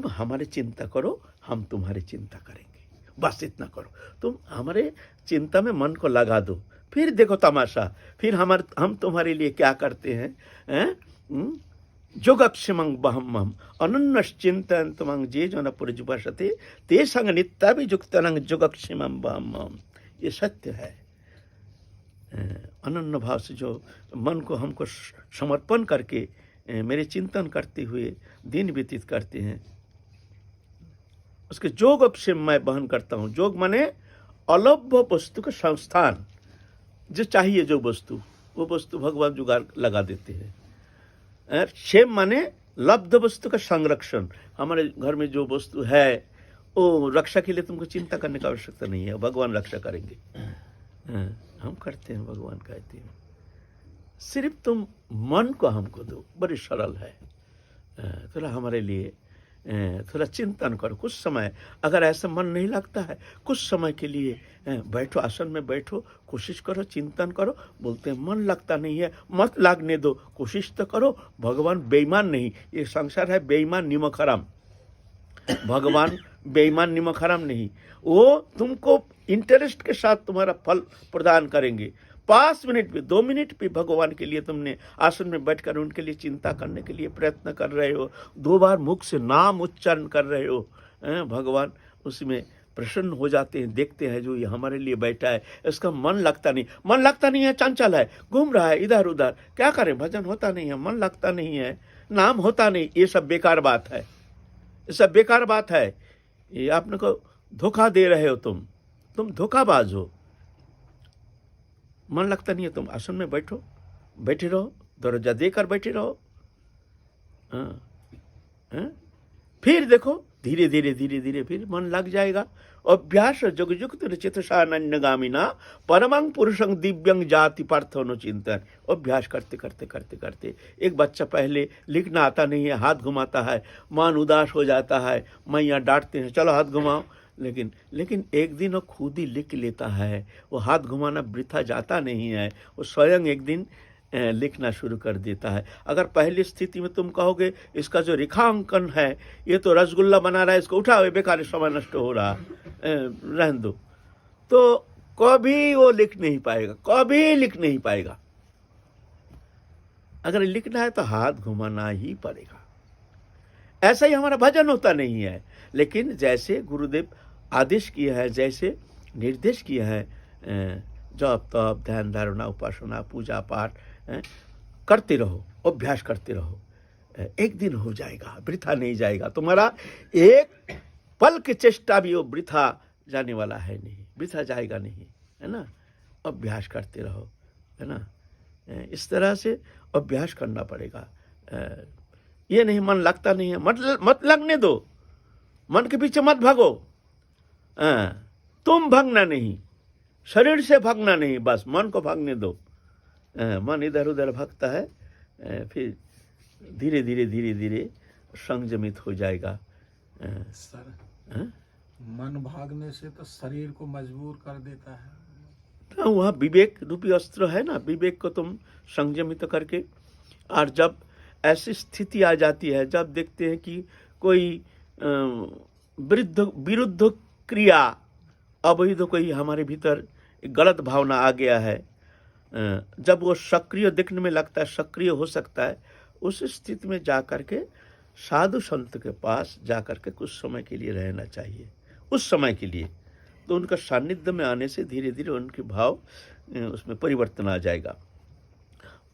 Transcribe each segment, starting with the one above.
तुम हमारी चिंता करो, हम तुम्हारी चिंता करेंगे, बस इतना करो। तुम हमारे चिंता में मन को लगा दो, फिर देखो तमाशा, फिर हम तुम्हारे लिए क्या करते हैं, हैं? जोगक्षेमं बहमहम अनन्यश्चिन्तयन्तमं ये जन पुरुषवसते ते संग नित्याभियुक्तनं जोगक्षेमं बहमहम। ये सत्य है। अनन्य भाव से जो मन को हमको समर्पण करके मेरे चिंतन करते हुए दिन व्यतीत करते हैं, उसके जोग से मैं बहन करता हूँ। जोग माने अलभ्य वस्तु का संस्थान, जो चाहिए जो वस्तु, वो वस्तु भगवान जुगाड़ लगा देते हैं। क्षेम माने लब्ध वस्तु का संरक्षण। हमारे घर में जो वस्तु है वो रक्षा के लिए तुमको चिंता करने की आवश्यकता नहीं है, भगवान रक्षा करेंगे। हम करते हैं, भगवान कहते हैं सिर्फ तुम मन को हमको दो, बड़ी सरल है। थोड़ा हमारे लिए थोड़ा चिंतन करो कुछ समय। अगर ऐसा मन नहीं लगता है, कुछ समय के लिए बैठो, आसन में बैठो, कोशिश करो, चिंतन करो। बोलते हैं मन लगता नहीं है, मत लगने दो, कोशिश तो करो। भगवान बेईमान नहीं, ये संसार है बेईमान निमक हराम। भगवान बेईमान निमक हराम नहीं, वो तुमको इंटरेस्ट के साथ तुम्हारा फल प्रदान करेंगे। 5 मिनट भी, 2 मिनट भी भगवान के लिए तुमने आसन में बैठकर उनके लिए चिंता करने के लिए प्रयत्न कर रहे हो, 2 बार मुख से नाम उच्चारण कर रहे हो, भगवान उसमें प्रसन्न हो जाते हैं। देखते हैं जो ये हमारे लिए बैठा है, इसका मन लगता नहीं, मन लगता नहीं है, चंचल है, घूम रहा है इधर उधर, क्या करें, भजन होता नहीं है, मन लगता नहीं है, नाम होता नहीं। ये सब बेकार बात है, ये सब बेकार बात है। ये आपने को धोखा दे रहे हो, तुम धोखाबाज हो। मन लगता नहीं है, तुम आसन में बैठो, बैठे रहो, दरवाजा देकर बैठे रहो। फिर देखो धीरे धीरे धीरे धीरे फिर मन लग जाएगा। अभ्यास जुगयुक्त चितसानन्यगामिना परमं पुरुषं दिव्यं जाति पार्थानुचिंतन। अभ्यास करते करते करते करते, एक बच्चा पहले लिखना आता नहीं है, हाथ घुमाता है, मन उदास हो जाता है, मैया डांटते हैं चलो हाथ घुमाओ, लेकिन एक दिन वो खुद ही लिख लेता है। वो हाथ घुमाना वृथा जाता नहीं है, वो स्वयं एक दिन लिखना शुरू कर देता है। अगर पहली स्थिति में तुम कहोगे इसका जो रेखांकन है ये तो रसगुल्ला बना रहा है, इसको उठाओ, बेकार समय नष्ट हो रहा, रहने दो, तो कभी वो लिख नहीं पाएगा, कभी लिख नहीं पाएगा। अगर लिखना है तो हाथ घुमाना ही पड़ेगा। ऐसा ही हमारा भजन होता नहीं है। लेकिन जैसे गुरुदेव आदेश किया है, जैसे निर्देश किया है, जप तप ध्यान धारणा उपासना पूजा पाठ करते रहो, अभ्यास करते रहो, एक दिन हो जाएगा, वृथा नहीं जाएगा। तुम्हारा एक पल की चेष्टा भी वो वृथा जाने वाला है नहीं, वृथा जाएगा नहीं, है ना। अभ्यास करते रहो, है ना। इस तरह से अभ्यास करना पड़ेगा। ये नहीं मन लगता नहीं है, मत लगने दो, मन के पीछे मत भागो। तुम भागना नहीं, शरीर से भागना नहीं, बस मन को भागने दो। मन इधर उधर भागता है, फिर धीरे धीरे धीरे धीरे संयमित हो जाएगा। सर, मन भागने से तो शरीर को मजबूर कर देता है। तो वहाँ विवेक रूपी अस्त्र है ना, विवेक को तुम संयमित करके, और जब ऐसी स्थिति आ जाती है, जब देखते हैं कि कोई विरुद्ध क्रिया, अवैध कोई हमारे भीतर गलत भावना आ गया है, जब वो सक्रिय दिखने में लगता है, सक्रिय हो सकता है, उस स्थिति में जा कर के साधु संत के पास जा कर के कुछ समय के लिए रहना चाहिए। उस समय के लिए तो उनका सानिध्य में आने से धीरे धीरे उनके भाव उसमें परिवर्तन आ जाएगा।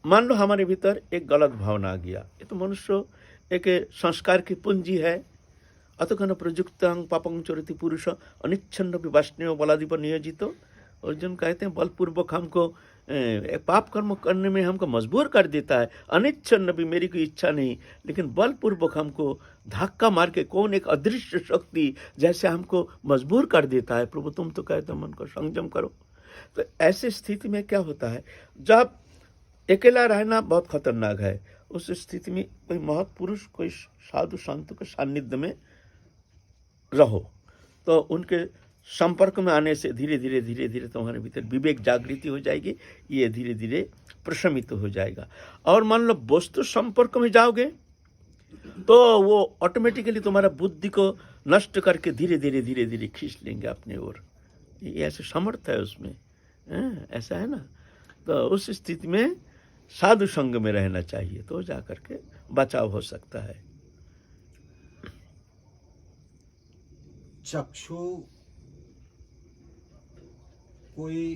मान लो हमारे भीतर एक गलत भावना आ गया, ये तो मनुष्य एक संस्कार की पूंजी है। अतकन प्रयुक्तांग पापं चरित पुरुष अनिच्छन्न विवाष्णेय बलादीप नियोजित। अर्जुन कहते हैं बलपूर्वक हमको पाप कर्म करने में हमको मजबूर कर देता है। अनिच्छन्न भी, मेरी कोई इच्छा नहीं, लेकिन बलपूर्वक हमको धक्का मार के कौन एक अदृश्य शक्ति जैसे हमको मजबूर कर देता है। प्रभु तुम तो कहते हो मन को संयम करो। तो ऐसी स्थिति में क्या होता है, जब अकेला रहना बहुत खतरनाक है, उस स्थिति में कोई महत्पुरुष, कोई साधु संत के सानिध्य में रहो, तो उनके संपर्क में आने से धीरे धीरे धीरे धीरे तुम्हारे भीतर विवेक जागृति हो जाएगी, ये धीरे धीरे प्रशमित हो जाएगा। और मान लो वस्तु संपर्क में जाओगे, तो वो ऑटोमेटिकली तुम्हारा बुद्धि को नष्ट करके धीरे धीरे खींच लेंगे अपने ओर। ये ऐसे समर्थ है उसमें, ऐसा है ना। तो उस स्थिति में साधु संग में रहना चाहिए, तो जा करके बचाव हो सकता है। चक्षु कोई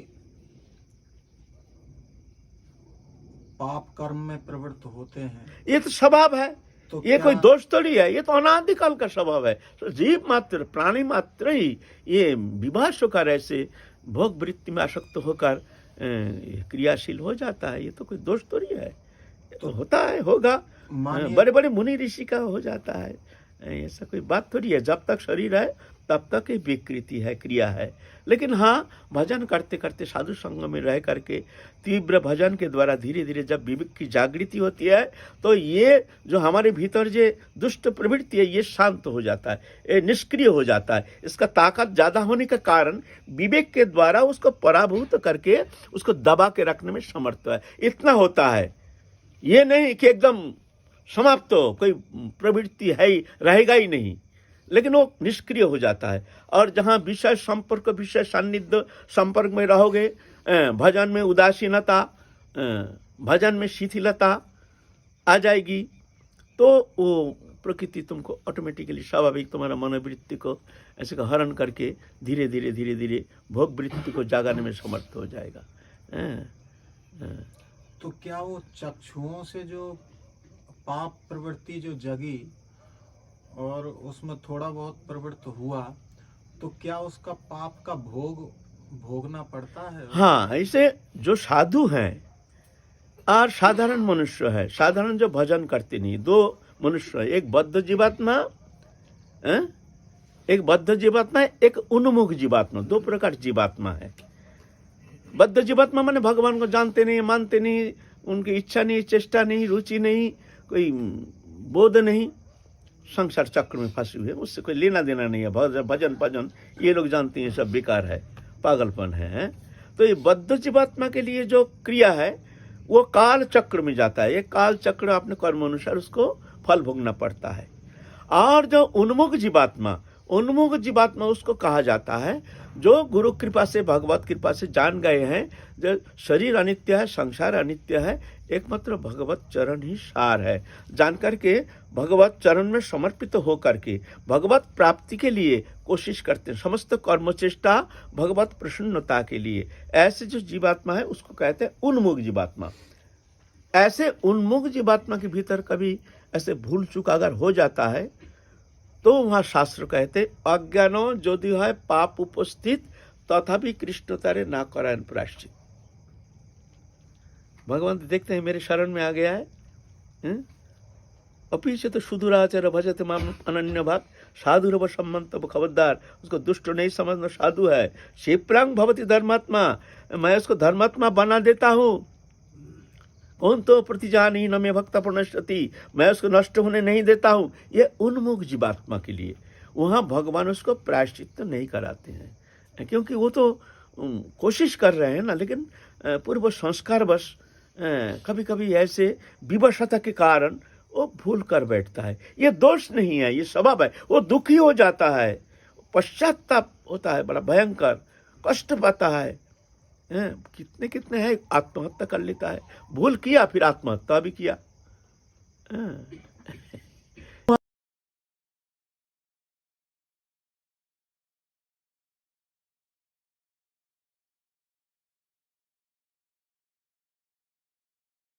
पाप कर्म में प्रवृत्त होते हैं, ये तो स्वभाव है, तो ये क्या कोई दोष थोड़ी है, ये तो अनादिकाल का स्वभाव है। तो जीव मात्र, प्राणी मात्र ही ये विभाष होकर, ऐसे भोग वृत्ति में आसक्त होकर क्रियाशील हो जाता है। ये तो कोई दोष थोड़ी है, ये तो होता है, होगा। मानिए बड़े बड़े मुनि ऋषि का हो जाता है, ऐसा कोई बात थोड़ी है। जब तक शरीर है तब तक ही विकृति है, क्रिया है। लेकिन हाँ, भजन करते करते साधु संग में रह करके तीव्र भजन के द्वारा धीरे धीरे जब विवेक की जागृति होती है, तो ये जो हमारे भीतर जो दुष्ट प्रवृत्ति है, ये शांत हो जाता है, ये निष्क्रिय हो जाता है। इसका ताकत ज़्यादा होने के कारण विवेक के द्वारा उसको पराभूत करके उसको दबा के रखने में समर्थ है। इतना होता है, ये नहीं कि एकदम समाप्त हो, कोई प्रवृत्ति है ही, रहेगा ही नहीं, लेकिन वो निष्क्रिय हो जाता है। और जहाँ विषय संपर्क, विषय सान्निध्य संपर्क में रहोगे, भजन में उदासीनता, भजन में शिथिलता आ जाएगी, तो वो प्रकृति तुमको ऑटोमेटिकली स्वाभाविक तुम्हारा मनोवृत्ति को ऐसे का हरण करके धीरे धीरे भोग वृत्ति को जागाने में समर्थ हो जाएगा। तो क्या वो चक्षुओं से जो पाप प्रवृत्ति जो जगी और उसमें थोड़ा बहुत प्रवृत्त हुआ, तो क्या उसका पाप का भोगना पड़ता है? हाँ, ऐसे जो साधु हैं और साधारण मनुष्य है, साधारण जो भजन करते नहीं, दो मनुष्य है, एक बद्ध जीवात्मा, एक बद्ध जीवात्मा, एक उन्मुख जीवात्मा। दो प्रकार जीवात्मा है। बद्ध जीवात्मा माने भगवान को जानते नहीं, मानते नहीं, उनकी इच्छा नहीं, चेष्टा नहीं, रुचि नहीं, कोई बोध नहीं, संसार चक्र में फंसे हुए, उससे कोई लेना देना नहीं है। भजन भजन ये लोग जानते हैं सब बेकार है, पागलपन है। तो ये बद्ध जीवात्मा के लिए जो क्रिया है वो काल चक्र में जाता है। ये काल चक्र अपने कर्म अनुसार उसको फल भोगना पड़ता है। और जो उन्मुख जीवात्मा उसको कहा जाता है जो गुरु कृपा से, भगवत कृपा से जान गए हैं जो शरीर अनित्य है, संसार अनित्य है, एकमात्र भगवत चरण ही सार है। जान करके भगवत चरण में समर्पित हो करके भगवत प्राप्ति के लिए कोशिश करते हैं, समस्त कर्म चेष्टा भगवत प्रसन्नता के लिए। ऐसे जो जीवात्मा है उसको कहते हैं उन्मुख जीवात्मा। ऐसे उन्मुख जीवात्मा के भीतर कभी ऐसे भूल चूक अगर हो जाता है तो वहाँ शास्त्र कहते अज्ञानो यदि है पाप उपस्थित तथापि कृष्ण तारे ना करायन प्रायश्चित। भगवान देखते हैं मेरे शरण में आ गया है, अपी से तो सुदूराचार्य भजते माम अनन्य भाग साधुरव सम्मत खबरदार, उसको दुष्ट नहीं समझना, साधु है। क्षिप्रांग भवती धर्मात्मा, मैं उसको धर्मात्मा बना देता हूँ। कौन तो प्रतिजानी न में भक्त प्रणश्यति, मैं उसको नष्ट होने नहीं देता हूँ। ये उन्मुख जीवात्मा के लिए वहाँ भगवान उसको प्रायश्चित नहीं कराते हैं, क्योंकि वो तो कोशिश कर रहे हैं ना, लेकिन पूर्व संस्कारवश कभी कभी ऐसे विवशता के कारण वो भूल कर बैठता है। ये दोष नहीं है, ये स्वभाव है। वो दुखी हो जाता है, पश्चाताप होता है, बड़ा भयंकर कष्ट पाता है। कितने कितने हैं आत्महत्या कर लेता है, भूल किया फिर आत्महत्या भी किया।